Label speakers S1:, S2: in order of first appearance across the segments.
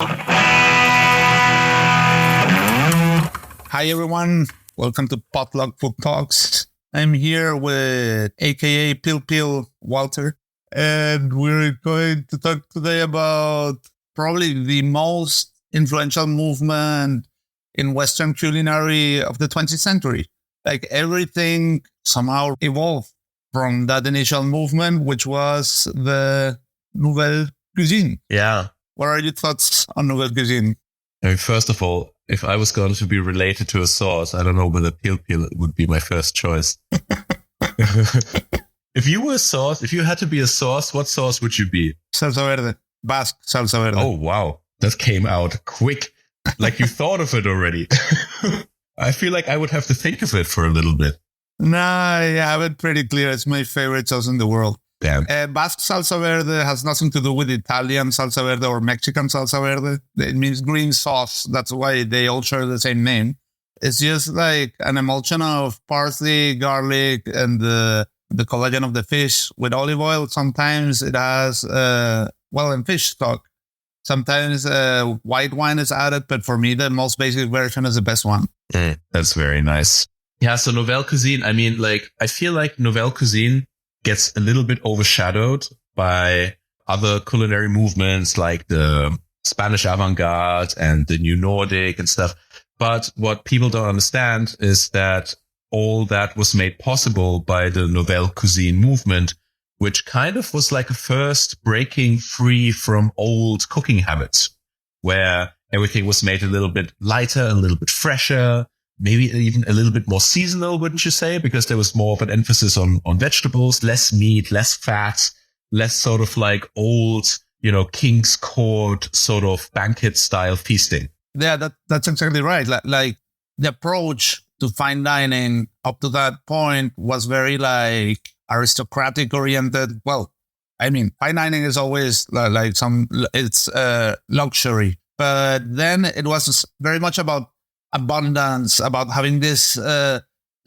S1: Hi, everyone. Welcome to Potluck Food Talks. I'm here with AKA Pil Pil Walter, and we're going to talk today about probably the most influential movement in Western culinary of the 20th century. Like everything somehow evolved from that initial movement, which was the Nouvelle Cuisine.
S2: Yeah.
S1: What are your thoughts on Nouvelle Cuisine?
S2: I mean, first of all, if I was going to be related to a sauce, I don't know whether Pil Pil would be my first choice. If you were a sauce, if you had to be a sauce, what sauce would you be?
S1: Salsa verde. Basque salsa verde.
S2: Oh, wow. That came out quick. Like you thought of it already. I feel like I would have to think of it for a little bit.
S1: Nah, I have it pretty clear. It's my favorite sauce in the world.
S2: Damn.
S1: Basque salsa verde has nothing to do with Italian salsa verde or Mexican salsa verde. It means green sauce. That's why they all share the same name. It's just like an emulsion of parsley, garlic, and the collagen of the fish with olive oil. Sometimes it has, and fish stock. Sometimes white wine is added, but for me, the most basic version is the best one.
S2: That's very nice. Yeah, so Nouvelle Cuisine, I mean, like, I feel like Nouvelle Cuisine gets a little bit overshadowed by other culinary movements like the Spanish avant-garde and the New Nordic and stuff. But what people don't understand is that all that was made possible by the Nouvelle Cuisine movement, which kind of was like a first breaking free from old cooking habits, where everything was made a little bit lighter, a little bit fresher, maybe even a little bit more seasonal, wouldn't you say? Because there was more of an emphasis on vegetables, less meat, less fat, less sort of like old, King's Court sort of banquet style feasting.
S1: Yeah, that's exactly right. Like the approach to fine dining up to that point was very like aristocratic oriented. Well, I mean, fine dining is always it's luxury, but then it was very much about abundance, about having this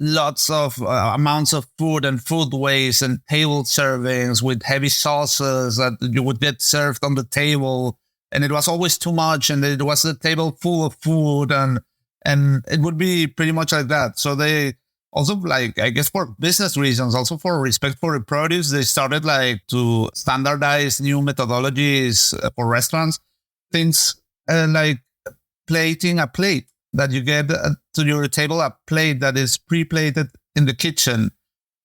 S1: lots of amounts of food and food waste and table servings with heavy sauces that you would get served on the table, and it was always too much, and it was a table full of food, and it would be pretty much like that. So they also, like, I guess for business reasons, also for respect for the produce, they started like to standardize new methodologies for restaurants, things like plating a plate. That you get to your table a plate that is pre-plated in the kitchen,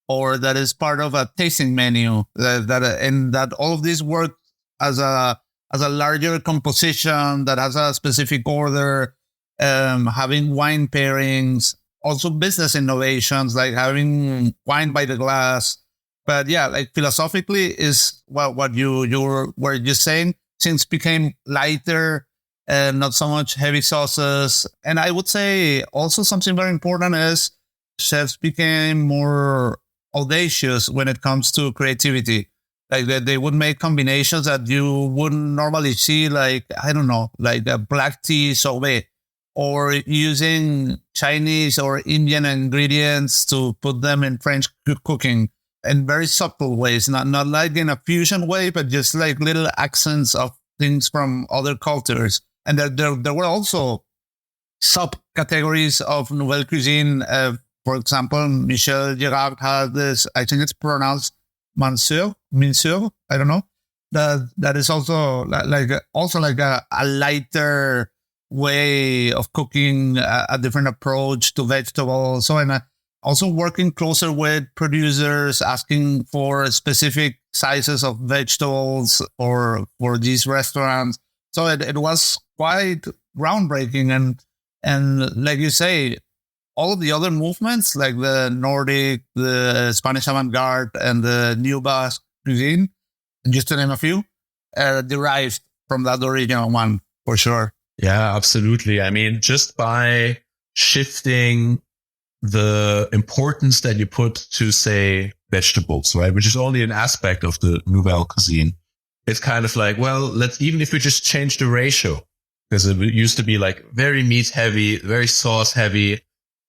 S1: or that is part of a tasting menu. That all of this work as a larger composition that has a specific order, having wine pairings, also business innovations like having wine by the glass. But yeah, like philosophically is what you were just saying. Things became lighter. Not so much heavy sauces. And I would say also something very important is chefs became more audacious when it comes to creativity. Like they would make combinations that you wouldn't normally see, like, I don't know, like a black tea sorbet, or using Chinese or Indian ingredients to put them in French cooking in very subtle ways, not like in a fusion way, but just like little accents of things from other cultures. And there were also subcategories of Nouvelle Cuisine. For example, Michel Girard had this, I think it's pronounced Minceur, I don't know. That is also like a lighter way of cooking, a different approach to vegetables. So, and also working closer with producers, asking for specific sizes of vegetables for these restaurants. So it was quite groundbreaking, and like you say, all of the other movements like the Nordic, the Spanish avant-garde, and the New Basque cuisine, just to name a few, derived from that original one for sure.
S2: Yeah, absolutely. I mean, just by shifting the importance that you put to, say, vegetables, right, which is only an aspect of the Nouvelle Cuisine. It's kind of like, well, even if we just change the ratio, because it used to be like very meat heavy, very sauce heavy,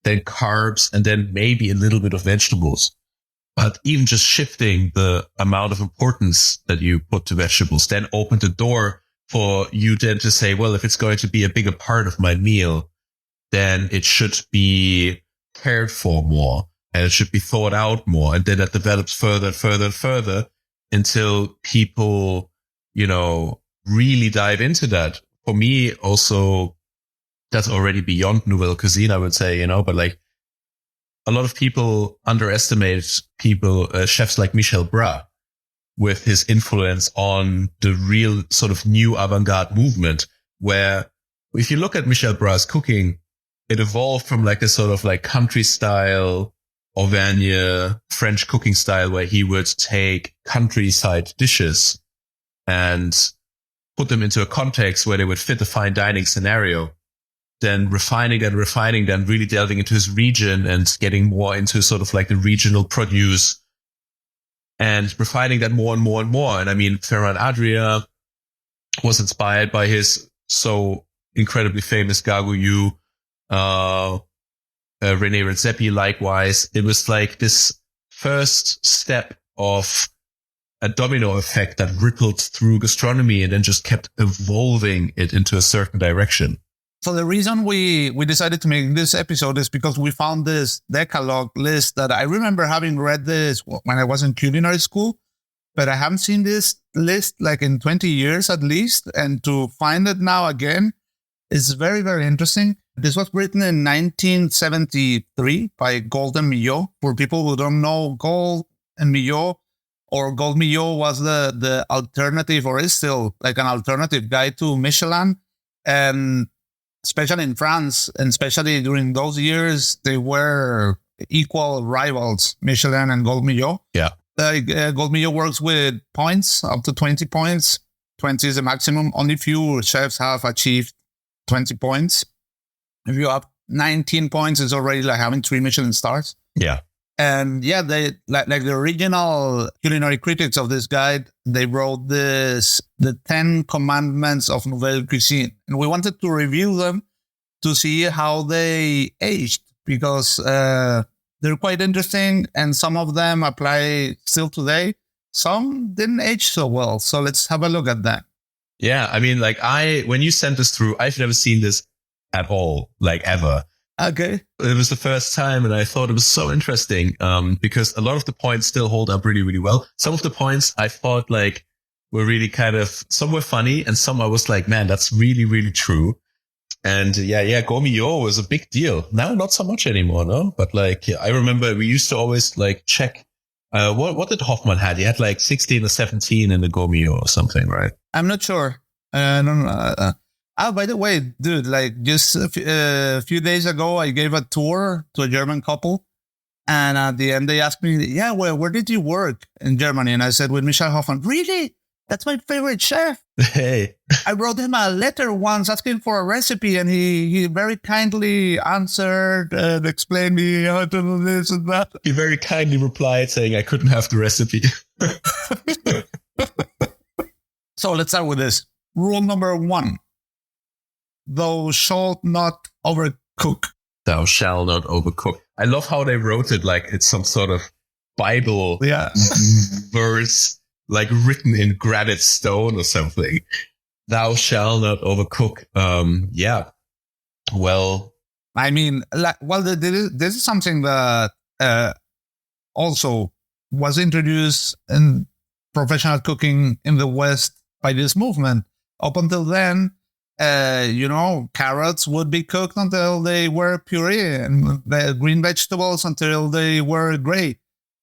S2: then carbs, and then maybe a little bit of vegetables. But even just shifting the amount of importance that you put to vegetables then opened the door for you then to say, well, if it's going to be a bigger part of my meal, then it should be cared for more and it should be thought out more. And then that develops further and further and further until people, really dive into that. For me, also, that's already beyond Nouvelle Cuisine, I would say, but like a lot of people underestimate chefs like Michel Bras with his influence on the real sort of new avant-garde movement, where if you look at Michel Bras' cooking, it evolved from like a sort of like country style, Auvergne, French cooking style, where he would take countryside dishes and put them into a context where they would fit a fine dining scenario, then refining, then really delving into his region and getting more into sort of like the regional produce and refining that more and more and more. And I mean, Ferran Adria was inspired by his so incredibly famous Gargouilloux, René Redzepi likewise. It was like this first step of a domino effect that rippled through gastronomy and then just kept evolving it into a certain direction.
S1: So the reason we decided to make this episode is because we found this Decalogue list that I remember having read this when I was in culinary school, but I haven't seen this list like in 20 years at least. And to find it now again is very, very interesting. This was written in 1973 by Gold and Millot. For people who don't know, Gold and Millot, or Gold Millot was the alternative, or is still like an alternative guide to Michelin. And especially in France, and especially during those years, they were equal rivals, Michelin and Gold Millot.
S2: Yeah.
S1: Gold Millot works with points, up to 20 points. 20 is the maximum. Only few chefs have achieved 20 points. If you have 19 points, it's already like having 3 Michelin stars.
S2: Yeah.
S1: And yeah, they like the original culinary critics of this guide, they wrote the 10 Commandments of Nouvelle Cuisine. And we wanted to review them to see how they aged, because they're quite interesting and some of them apply still today. Some didn't age so well. So let's have a look at that.
S2: Yeah. I mean, like when you sent this through, I've never seen this at all, like ever.
S1: Okay.
S2: It was the first time and I thought it was so interesting because a lot of the points still hold up really, really well. Some of the points I thought like were really kind of, some were funny and some I was like, man, that's really, really true. And yeah, Gold Millot was a big deal. Now, not so much anymore, no? But like, I remember we used to always like check, what did Hoffman had? He had like 16 or 17 in the Gold Millot or something, right?
S1: I'm not sure. I don't know. Oh, by the way, dude, like just a few days ago, I gave a tour to a German couple. And at the end, they asked me, yeah, well, where did you work in Germany? And I said, with Michel Hoffman. Really? That's my favorite chef.
S2: Hey.
S1: I wrote him a letter once asking for a recipe. And he very kindly answered and explained me how to do this and that.
S2: He very kindly replied saying I couldn't have the recipe.
S1: So let's start with this. Rule number 1. Thou shalt not overcook.
S2: Thou shalt not overcook. I love how they wrote it like it's some sort of Bible verse, like written in granite stone or something. Thou shalt not overcook. Yeah. Well,
S1: I mean, this is something that also was introduced in professional cooking in the West by this movement. Up until then, carrots would be cooked until they were puree, and the green vegetables until they were gray.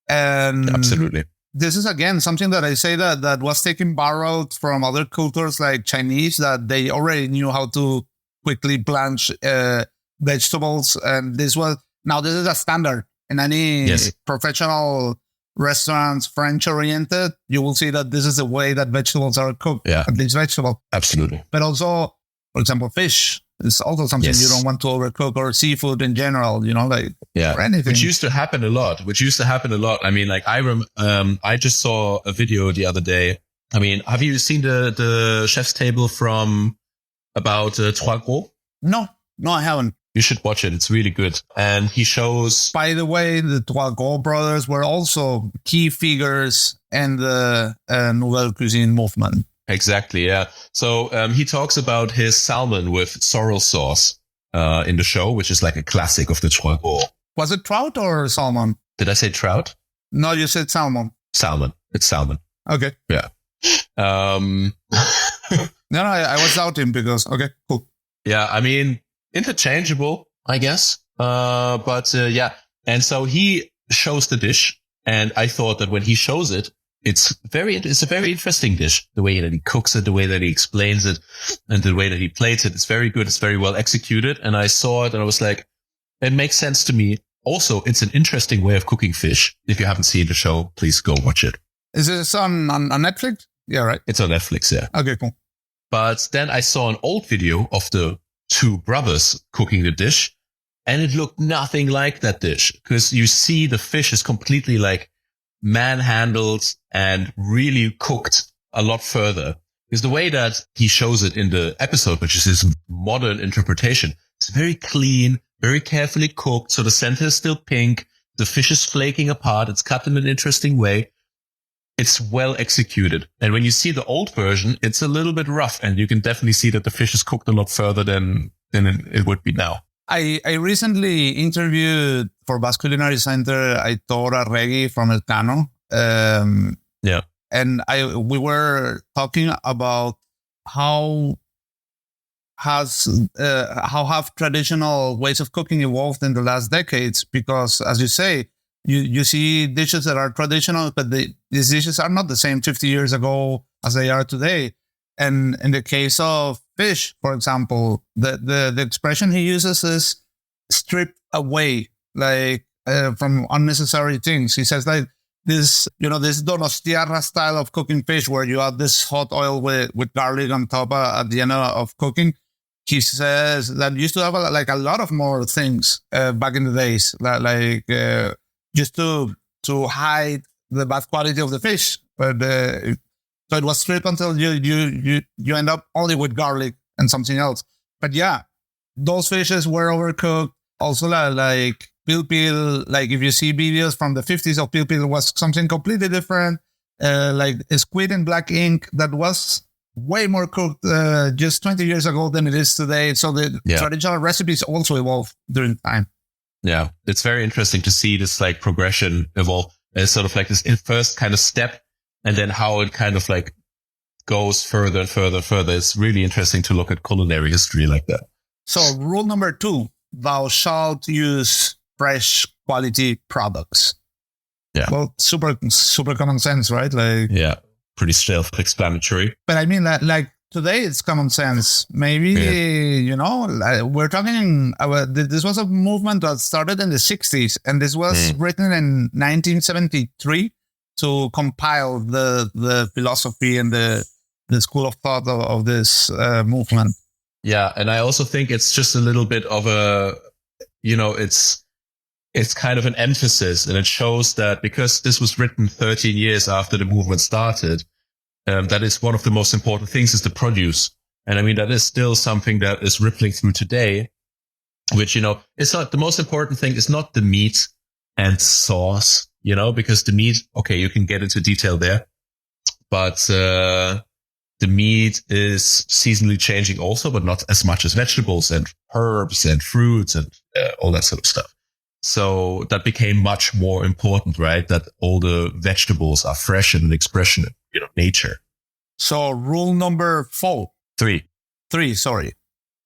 S1: And
S2: absolutely,
S1: this is again something that I say that was taken borrowed from other cultures like Chinese, that they already knew how to quickly blanch vegetables, and this is a standard in any professional restaurants, French oriented. You will see that this is the way that vegetables are cooked.
S2: Yeah,
S1: at least vegetable.
S2: Absolutely,
S1: but also, for example, fish is also something you don't want to overcook, or seafood in general, or anything.
S2: Which used to happen a lot. I mean, like I just saw a video the other day. I mean, have you seen the chef's table from about Trois Gros?
S1: No, I haven't.
S2: You should watch it. It's really good. And he shows...
S1: By the way, the Trois Gros brothers were also key figures in the Nouvelle Cuisine movement.
S2: Exactly. Yeah. So he talks about his salmon with sorrel sauce in the show, which is like a classic of the Trollball.
S1: Was it trout or salmon?
S2: Did I say trout?
S1: No, you said salmon.
S2: Salmon. It's salmon.
S1: Okay.
S2: Yeah.
S1: No, I was doubting because, okay, cool.
S2: Yeah, I mean, interchangeable, I guess. But yeah. And so he shows the dish. And I thought that when he shows it, it's a very interesting dish. The way that he cooks it, the way that he explains it, and the way that he plates it. It's very good. It's very well executed. And I saw it and I was like, it makes sense to me. Also, it's an interesting way of cooking fish. If you haven't seen the show, please go watch it.
S1: Is this on Netflix? Yeah, right.
S2: It's on Netflix, yeah.
S1: Okay, cool.
S2: But then I saw an old video of the two brothers cooking the dish, and it looked nothing like that dish, because you see the fish is completely like manhandled and really cooked a lot further. Because the way that he shows it in the episode, which is his modern interpretation, it's very clean, very carefully cooked. So the center is still pink. The fish is flaking apart. It's cut in an interesting way. It's well executed. And when you see the old version, it's a little bit rough, and you can definitely see that the fish is cooked a lot further than it would be now.
S1: I recently interviewed for Basque Culinary Center Aitor Arregui from Elcano.
S2: Yeah.
S1: And we were talking about how have traditional ways of cooking evolved in the last decades, because as you say, you see dishes that are traditional, but these dishes are not the same 50 years ago as they are today. And in the case of fish, for example, the expression he uses is strip away, like from unnecessary things. He says like this donostiarra style of cooking fish, where you add this hot oil with garlic on top at the end of cooking. He says that used to have a lot of more things back in the days, just to hide the bad quality of the fish. But so it was stripped until you end up only with garlic and something else. But yeah, those fishes were overcooked. Also, like pilpil, like if you see videos from the 50s of pilpil, was something completely different. Like a squid in black ink that was way more cooked just 20 years ago than it is today. So the traditional recipes also evolved during time.
S2: Yeah, it's very interesting to see this like progression evolve. It's sort of like this first kind of step, and then how it kind of like goes further and further and further. It's really interesting to look at culinary history like that.
S1: So rule number 2, thou shalt use fresh quality products.
S2: Yeah.
S1: Well, super common sense, right? Like,
S2: yeah, pretty self-explanatory.
S1: But I mean, like today it's common sense. Maybe, we're talking about, this was a movement that started in the 60s, and this was written in 1973 to compile the philosophy and the school of thought of this movement.
S2: Yeah, and I also think it's just a little bit of a, it's kind of an emphasis, and it shows that because this was written 13 years after the movement started, that is one of the most important things is the produce. And I mean, that is still something that is rippling through today, which, it's not the most important thing. It's not the meat and sauce, because the meat, okay, you can get into detail there, but, the meat is seasonally changing also, but not as much as vegetables and herbs and fruits and all that sort of stuff. So that became much more important, right? That all the vegetables are fresh and an expression of, nature.
S1: So rule number
S2: 3.
S1: Sorry.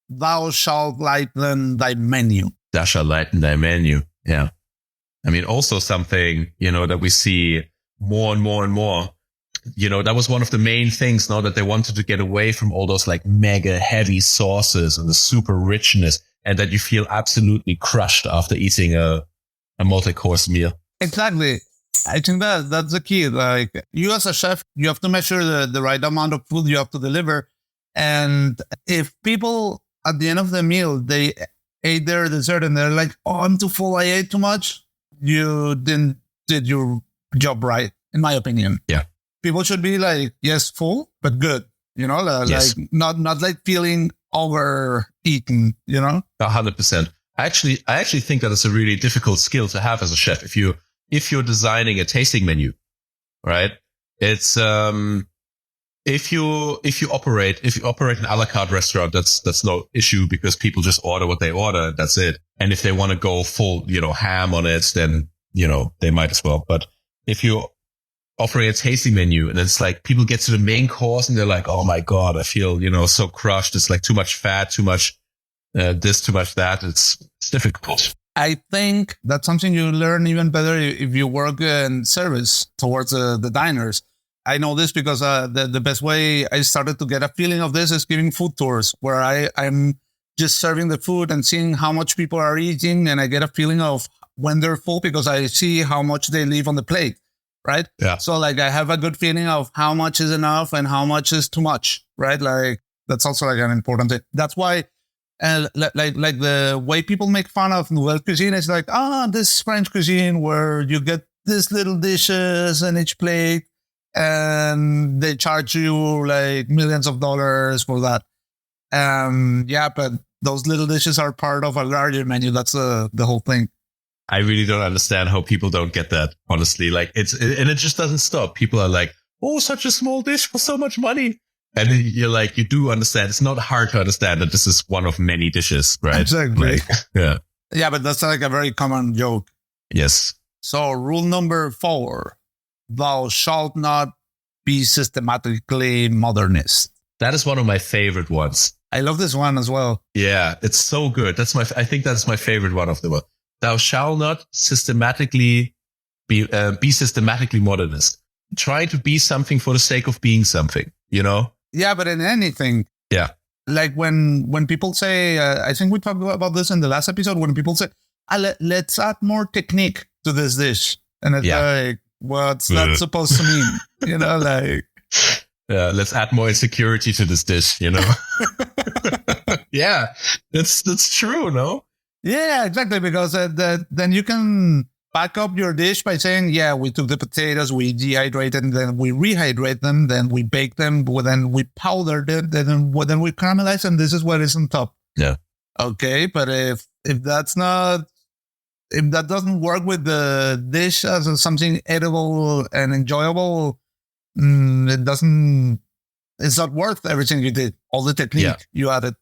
S1: Thou shalt lighten thy menu.
S2: Thou shalt lighten thy menu. Yeah. I mean, also something, that we see more and more and more. That was one of the main things now, that they wanted to get away from all those like mega heavy sauces and the super richness, and that you feel absolutely crushed after eating a multi-course meal.
S1: Exactly. I think that's the key. Like, you as a chef, you have to measure the right amount of food you have to deliver. And if people at the end of the meal, they ate their dessert and they're like, oh, I'm too full, I ate too much, you didn't did your job right, in my opinion.
S2: Yeah.
S1: People should be like, yes, full, but good.
S2: Yes.
S1: Like not like feeling overeaten,
S2: 100%. I actually think that it's a really difficult skill to have as a chef. If you're designing a tasting menu, right? It's if you operate an a la carte restaurant, that's no issue because people just order what they order and that's it. And if they want to go full, ham on it, then, they might as well. But if you offering a tasting menu and it's like people get to the main course and they're like, oh my God, I feel, so crushed. It's like too much fat, too much this, too much that. It's difficult.
S1: I think that's something you learn even better if you work in service towards the diners. I know this because the best way I started to get a feeling of this is giving food tours where I'm just serving the food and seeing how much people are eating. And I get a feeling of when they're full because I see how much they leave on the plate. Right.
S2: Yeah.
S1: So like I have a good feeling of how much is enough and how much is too much. Right. Like that's also like an important thing. That's why like the way people make fun of Nouvelle Cuisine is like, this French cuisine where you get these little dishes in each plate and they charge you like millions of dollars for that. But those little dishes are part of a larger menu. That's the whole thing.
S2: I really don't understand how people don't get that, honestly. Like and it just doesn't stop. People are like, oh, such a small dish for so much money. And you're like, you do understand. It's not hard to understand that this is one of many dishes, right?
S1: Exactly.
S2: Like, yeah.
S1: Yeah, but that's like a very common joke.
S2: Yes.
S1: So rule number 4, thou shalt not be systematically modernist.
S2: That is one of my favorite ones.
S1: I love this one as well.
S2: Yeah, it's so good. I think that's my favorite one of them. Thou shalt not systematically be systematically modernist. Try to be something for the sake of being something,
S1: Yeah, but in anything.
S2: Yeah.
S1: Like when people say, I think we talked about this in the last episode, when people say, let's add more technique to this dish. And it's like, what's that supposed to mean? Like...
S2: Yeah, let's add more insecurity to this dish, Yeah, that's true, no?
S1: Yeah, exactly. Because then you can back up your dish by saying, yeah, we took the potatoes, we dehydrated them, then we rehydrate them, then we bake them, then we powdered it, then we caramelize them. This is what is on top.
S2: Yeah.
S1: Okay, but if that doesn't work with the dish as something edible and enjoyable, it's not worth everything you did. All the technique you added.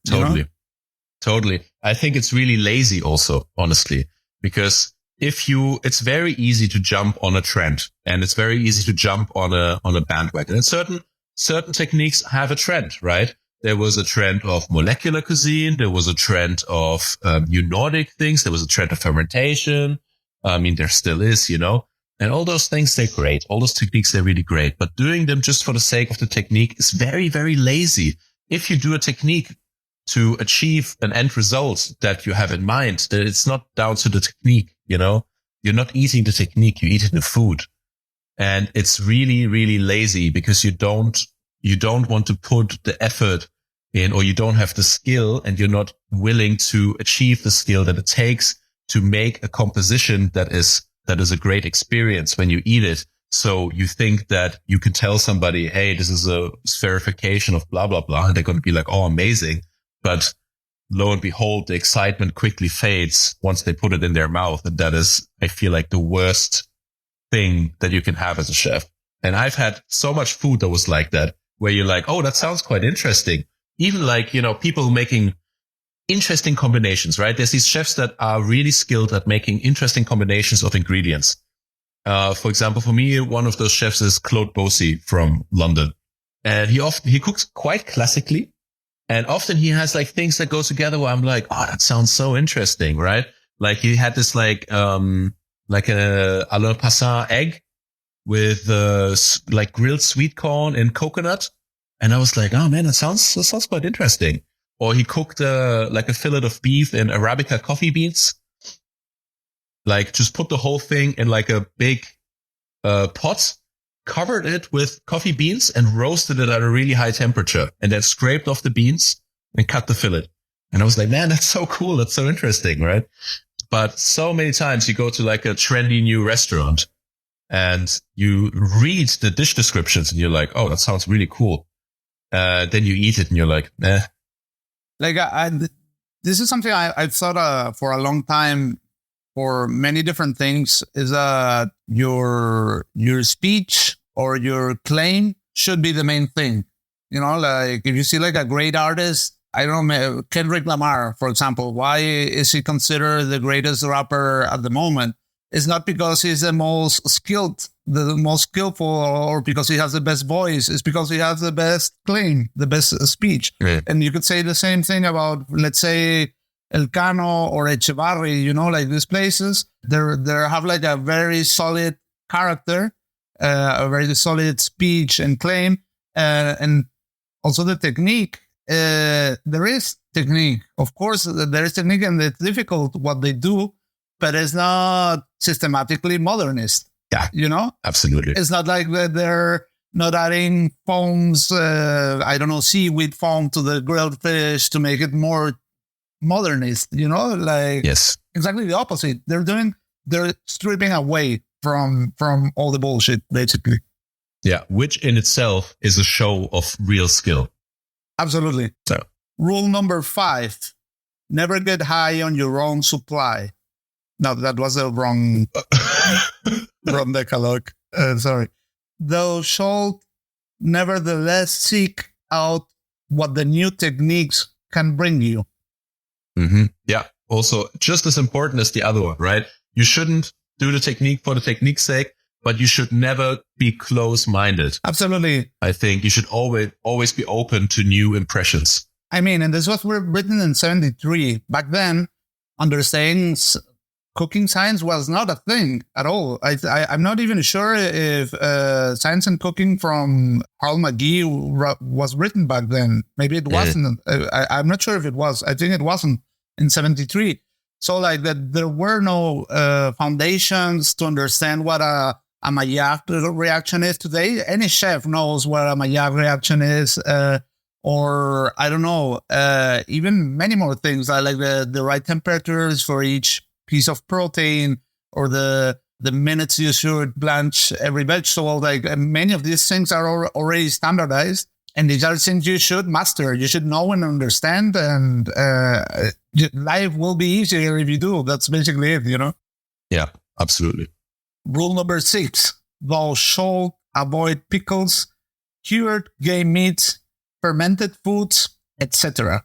S2: Totally. I think it's really lazy also, honestly, because it's very easy to jump on a trend and it's very easy to jump on a bandwagon. And certain techniques have a trend, right? There was a trend of molecular cuisine. There was a trend of new Nordic things. There was a trend of fermentation. I mean, there still is, and all those things, they're great. All those techniques, they're really great. But doing them just for the sake of the technique is very, very lazy. If you do a technique to achieve an end result that you have in mind, then it's not down to the technique, You're not eating the technique, you're eating the food. And it's really, really lazy because you don't want to put the effort in, or you don't have the skill and you're not willing to achieve the skill that it takes to make a composition that is a great experience when you eat it. So you think that you can tell somebody, hey, this is a spherification of blah, blah, blah. And they're going to be like, oh, amazing. But lo and behold, the excitement quickly fades once they put it in their mouth. And that is, I feel like, the worst thing that you can have as a chef. And I've had so much food that was like that, where you're like, oh, that sounds quite interesting. Even like, people making interesting combinations, right? There's these chefs that are really skilled at making interesting combinations of ingredients. For example, for me, one of those chefs is Claude Bosi from London. And he cooks quite classically. And often he has like things that go together where I'm like, oh, that sounds so interesting, right? Like he had this like a à la passin egg with like grilled sweet corn and coconut. And I was like, oh man, that sounds quite interesting. Or he cooked like a fillet of beef in Arabica coffee beans. Like just put the whole thing in like a big pot, covered it with coffee beans and roasted it at a really high temperature, and then scraped off the beans and cut the fillet. And I was like, man, that's so cool. That's so interesting, right? But so many times you go to like a trendy new restaurant and you read the dish descriptions and you're like, oh, that sounds really cool. Then you eat it and you're like, eh.
S1: Like this is something I've thought for a long time for many different things, is your speech or your claim should be the main thing. Like if you see like a great artist, I don't know, Kendrick Lamar, for example, why is he considered the greatest rapper at the moment? It's not because he's the most skillful, or because he has the best voice. It's because he has the best claim, the best speech.
S2: Yeah.
S1: And you could say the same thing about, let's say, Elcano or Echevarri, like these places. They have like a very solid character, a very solid speech and claim, and also the technique. There is technique. Of course, there is technique, and it's difficult what they do, but it's not systematically modernist.
S2: Yeah, absolutely.
S1: It's not like they're not adding foams, seaweed foam to the grilled fish to make it more modernist,
S2: Yes,
S1: exactly the opposite. They're stripping away from all the bullshit, basically.
S2: Yeah, which in itself is a show of real skill.
S1: Absolutely.
S2: So,
S1: rule number 5, never get high on your own supply. No, that was the wrong decalogue. Sorry. Thou shalt nevertheless seek out what the new techniques can bring you.
S2: mm-hmm. Yeah. Also, just as important as the other one, right? You shouldn't do the technique for the technique's sake, but you should never be close-minded.
S1: Absolutely.
S2: I think you should always be open to new impressions.
S1: I mean, and this was written in 1973. Back then, understanding cooking science was not a thing at all. I'm not even sure if Science and Cooking from Harold McGee was written back then. Maybe it wasn't. I'm not sure if it was. I think it wasn't in 1973. So like that, there were no foundations to understand what a Maillard reaction is today. Any chef knows what a Maillard reaction is, or I don't know, even many more things like the right temperatures for each piece of protein, or the minutes you should blanch every vegetable. Like many of these things are already standardized, and these are things you should master. You should know and understand, and life will be easier if you do. That's basically it,
S2: Yeah, absolutely.
S1: Rule number 6, thou shalt avoid pickles, cured game meats, fermented foods, etc.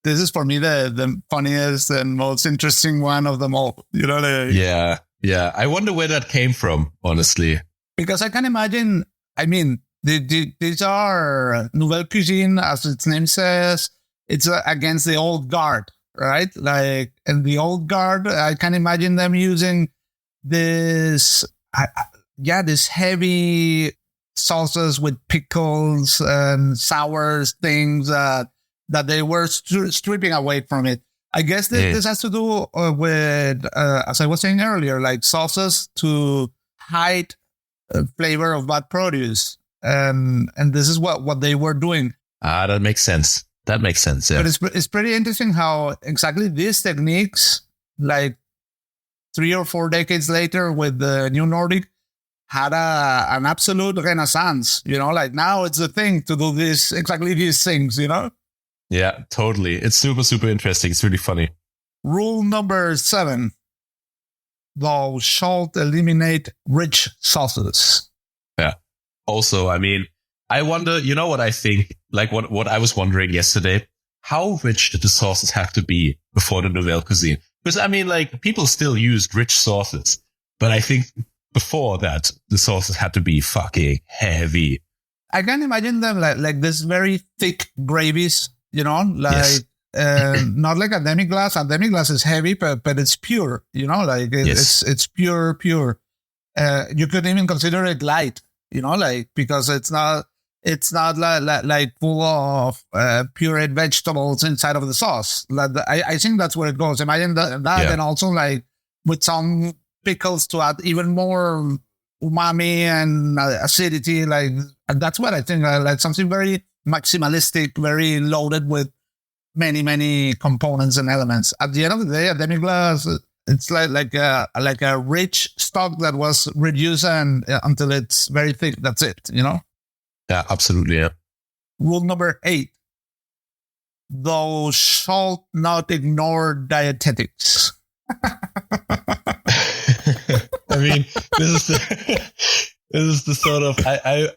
S1: This is for me the funniest and most interesting one of them all.
S2: Yeah. I wonder where that came from, honestly.
S1: Because I can imagine, I mean, these are Nouvelle Cuisine, as its name says. It's against the old guard, right? Like, in the old guard, I can imagine them using this heavy sauces with pickles and sour things that they were stripping away from it. I guess this has to do with, as I was saying earlier, like sauces to hide flavor of bad produce. And this is what they were doing.
S2: That makes sense. Yeah.
S1: But it's pretty interesting how exactly these techniques, like 3 or 4 decades later with the New Nordic, had an absolute renaissance. Like now it's a thing to do exactly these things,
S2: Yeah, totally. It's super, super interesting. It's really funny.
S1: Rule number 7, thou shalt eliminate rich sauces.
S2: Yeah. Also, I mean, I wonder, what I think, like what I was wondering yesterday, how rich did the sauces have to be before the Nouvelle Cuisine? Because I mean, like, people still used rich sauces, but I think before that, the sauces had to be fucking heavy.
S1: I can imagine them like this very thick gravies,
S2: Yes.
S1: Not like a demi-glace. A demi-glace is heavy, but it's pure, like it's pure. You could even consider it light, because it's not like full of pureed vegetables inside of the sauce. I think that's where it goes. Imagine that, and also like with some pickles to add even more umami and acidity. Like that's what I think. Like something very maximalistic, very loaded with many, many components and elements. At the end of the day, a demi-glace, it's like a rich stock that was reduced and until it's very thick. That's it,
S2: Yeah, absolutely. Yeah.
S1: Rule number 8, thou shalt not ignore dietetics.
S2: I mean, This is the sort of,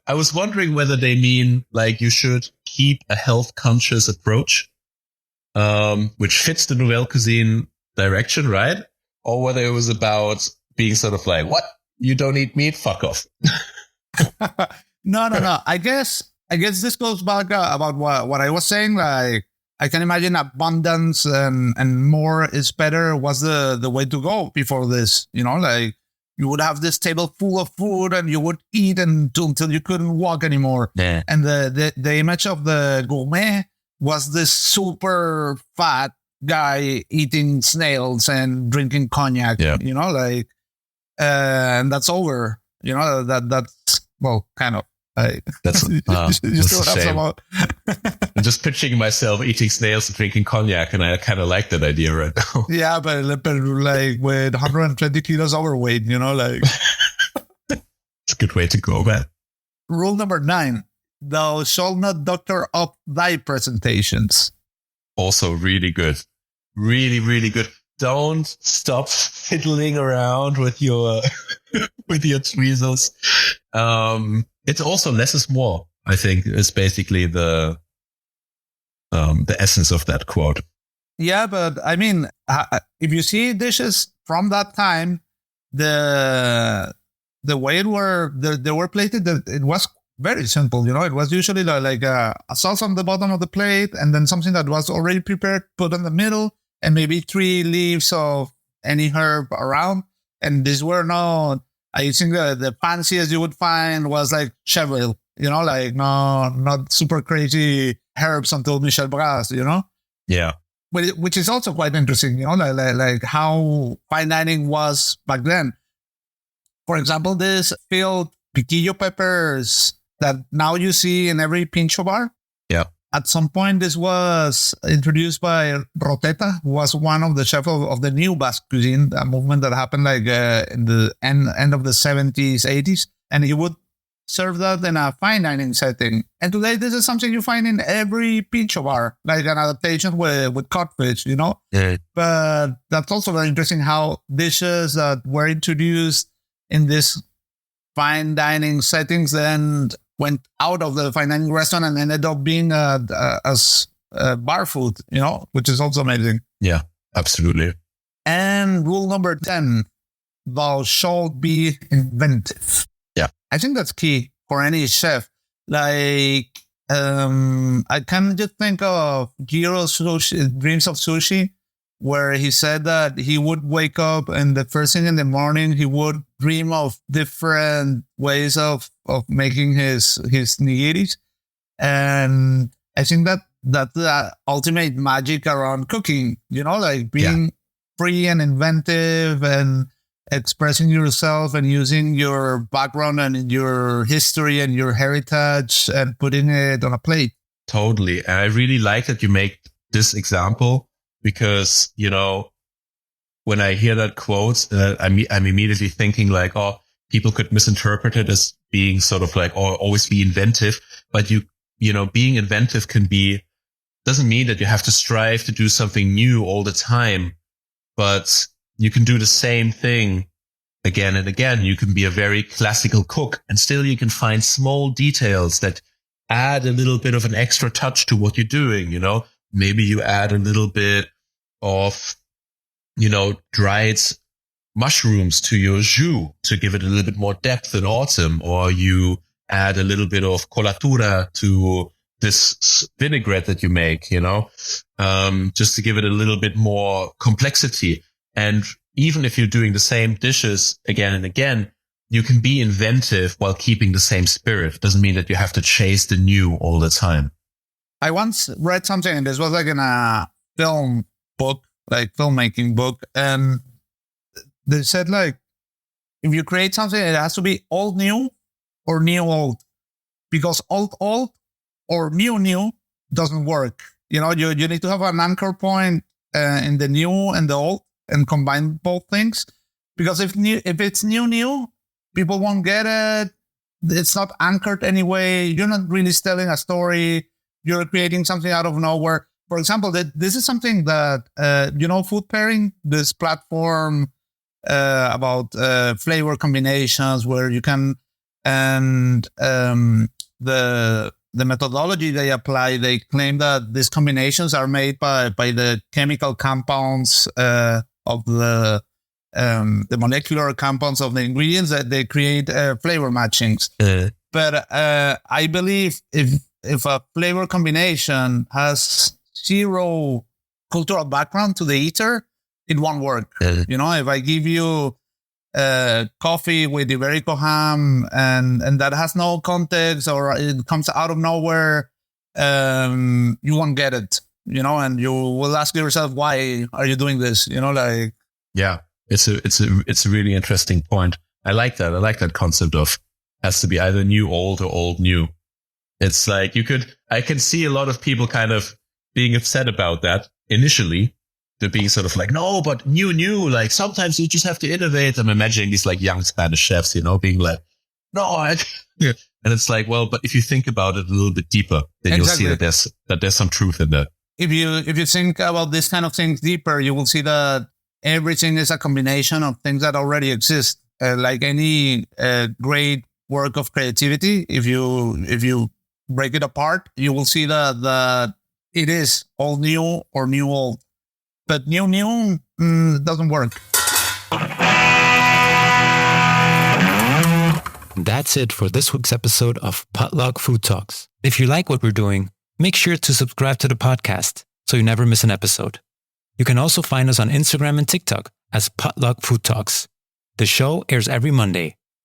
S2: I was wondering whether they mean like you should keep a health conscious approach, which fits the Nouvelle Cuisine direction, right? Or whether it was about being sort of like, what? You don't eat meat? Fuck off.
S1: No. I guess this goes back about what I was saying. Like, I can imagine abundance and more is better was the way to go before this. You know, like you would have this table full of food and you would eat until you couldn't walk anymore.
S2: Yeah.
S1: And the image of the gourmet was this super fat guy eating snails and drinking cognac.
S2: Yeah.
S1: You know, like, and that's over. You know, that's, well, kind of.
S2: That's
S1: you still have some more.
S2: I'm just picturing myself eating snails and drinking cognac, and I kind of like that idea right now.
S1: Yeah, but like with 120 kilos overweight, you know, like.
S2: It's a good way to go, man.
S1: Rule number 9: thou shalt not doctor up thy presentations.
S2: Also really good. Really, really good. Don't stop fiddling around with your with your tweezers. It's also less is more, I think, is basically the essence of that quote.
S1: Yeah, but I mean, if you see dishes from that time, the way they were plated, it was very simple. You know, it was usually like a sauce on the bottom of the plate, and then something that was already prepared, put in the middle, and maybe 3 leaves of any herb around. And these were not. I think the fanciest you would find was like Cheville, you know, like not super crazy herbs until Michel Bras, you know?
S2: Yeah.
S1: Which is also quite interesting, you know, like how fine dining was back then. For example, this filled piquillo peppers that now you see in every pincho bar.
S2: Yeah.
S1: At some point, this was introduced by Roteta, who was one of the chefs of the new Basque cuisine, a movement that happened like in the end of the 70s, 80s. And he would serve that in a fine dining setting. And today, this is something you find in every pincho bar, like an adaptation with codfish, you know?
S2: Yeah.
S1: But that's also very interesting how dishes that were introduced in this fine dining settings and went out of the fine dining restaurant and ended up being as bar food, you know, which is also amazing.
S2: Yeah, absolutely.
S1: And rule number 10, thou shalt be inventive.
S2: Yeah.
S1: I think that's key for any chef. Like, I can just think of Jiro's Dreams of Sushi, where he said that he would wake up and the first thing in the morning, he would dream of different ways of making his nigiris. And I think that's the ultimate magic around cooking, you know, like being free and inventive and expressing yourself and using your background and your history and your heritage and putting it on a plate.
S2: Totally. And I really like that you make this example. Because, you know, when I hear that quote, I'm immediately thinking like, oh, people could misinterpret it as being sort of like, oh, always be inventive. But you know, being inventive doesn't mean that you have to strive to do something new all the time. But you can do the same thing again and again. You can be a very classical cook and still you can find small details that add a little bit of an extra touch to what you're doing, you know? Maybe you add a little bit of, you know, dried mushrooms to your jus to give it a little bit more depth in autumn, or you add a little bit of colatura to this vinaigrette that you make, you know, just to give it a little bit more complexity. And even if you're doing the same dishes again and again, you can be inventive while keeping the same spirit. Doesn't mean that you have to chase the new all the time.
S1: I once read something, and this was like in a film book, like filmmaking book, and they said like, if you create something, it has to be old new or new old, because old or new doesn't work. You know, you need to have an anchor point in the new and the old, and combine both things. Because if it's new, people won't get it. It's not anchored anyway. You're not really telling a story. You're creating something out of nowhere. For example, this is something that, you know, Food Pairing, this platform about flavor combinations where you can And the methodology they apply, they claim that these combinations are made by the chemical compounds of the molecular compounds of the ingredients that they create flavor matchings. But I believe if a flavor combination has zero cultural background to the eater, it won't work. You know, if I give you coffee with Iberico ham and that has no context or it comes out of nowhere, you won't get it, you know, and you will ask yourself, why are you doing this? You know, like,
S2: yeah, it's a really interesting point. I like that. I like that concept of has to be either new, old or old, new. It's like I can see a lot of people kind of being upset about that initially. They're being sort of like, no, but new, like sometimes you just have to innovate. I'm imagining these like young Spanish chefs, you know, being like, no, and it's like, well, but if you think about it a little bit deeper, then
S1: exactly.
S2: You'll see that there's some truth in that.
S1: If you think about this kind of things deeper, you will see that everything is a combination of things that already exist. Like any great work of creativity, if you break it apart, you will see that it is all new or new old. But new doesn't work.
S3: That's it for this week's episode of Potluck Food Talks. If you like what we're doing, make sure to subscribe to the podcast so you never miss an episode. You can also find us on Instagram and TikTok as Potluck Food Talks. The show airs every Monday.